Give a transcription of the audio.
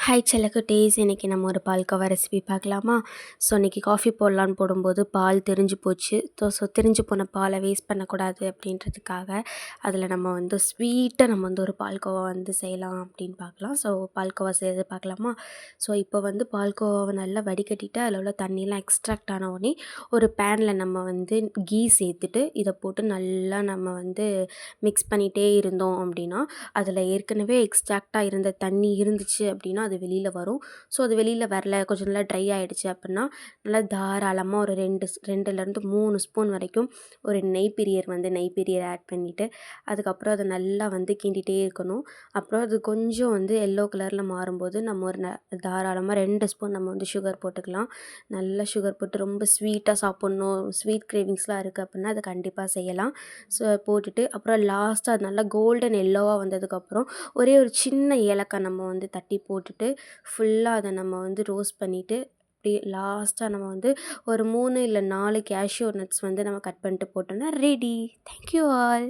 Hi செல்லக்குட்டீஸ், இன்றைக்கி நம்ம ஒரு பால்கோவா ரெசிபி பார்க்கலாமா? ஸோ இன்றைக்கி காஃபி போடலான்னு போடும்போது பால் திரிஞ்சு போச்சு. திரிஞ்சு போன பாலை வேஸ்ட் பண்ணக்கூடாது அப்படின்றதுக்காக அதில் நம்ம வந்து ஸ்வீட்டாக நம்ம வந்து ஒரு பால்கோவா வந்து செய்யலாம் அப்படின்னு பார்க்கலாம். ஸோ பால்கோவா செய்கிறது பார்க்கலாமா? ஸோ இப்போ வந்து பால்கோவாவை நல்லா வடிகட்டிட்டு அதில் உள்ள தண்ணியெலாம் எக்ஸ்ட்ராக்ட் ஆன உடனே ஒரு பேனில் நம்ம வந்து கீ சேர்த்துட்டு இதை போட்டு நல்லா நம்ம வந்து மிக்ஸ் பண்ணிகிட்டே இருந்தோம் அப்படின்னா, அதில் ஏற்கனவே எக்ஸ்ட்ராக்டாக இருந்த தண்ணி இருந்துச்சு அப்படின்னா அது வெளியில் வரும். ஸோ அது வெளியில் வரல, கொஞ்சம் நல்லா ட்ரை ஆகிடுச்சு அப்படின்னா நல்லா தாராளமாக ஒரு 2லேருந்து 3 ஸ்பூன் வரைக்கும் ஒரு நெய் பிரியர் ஆட் பண்ணிவிட்டு அதுக்கப்புறம் அதை நல்லா வந்து கிண்டிகிட்டே இருக்கணும். அப்புறம் அது கொஞ்சம் வந்து எல்லோ கலரில் மாறும்போது நம்ம ஒரு தாராளமாக 2 ஸ்பூன் நம்ம வந்து சுகர் போட்டுக்கலாம். நல்லா சுகர் போட்டு ரொம்ப ஸ்வீட்டாக சாப்பிட்ணும், ஸ்வீட் கிரேவிங்ஸ்லாம் இருக்குது அப்படின்னா அதை கண்டிப்பாக செய்யலாம். ஸோ போட்டுட்டு அப்புறம் லாஸ்ட்டாக அது நல்லா கோல்டன் எல்லோவாக வந்ததுக்கப்புறம் ஒரே ஒரு சின்ன ஏலக்காய் நம்ம வந்து தட்டி போட்டுட்டு ஃபுல்லாக அதை நம்ம வந்து ரோஸ்ட் பண்ணிவிட்டு அப்படியே லாஸ்ட்டாக நம்ம வந்து ஒரு 3 இல்லை 4 கேஷ்யூ நட்ஸ் வந்து நம்ம கட் பண்ணிட்டு போட்டோம்னா ரெடி. Thank you all.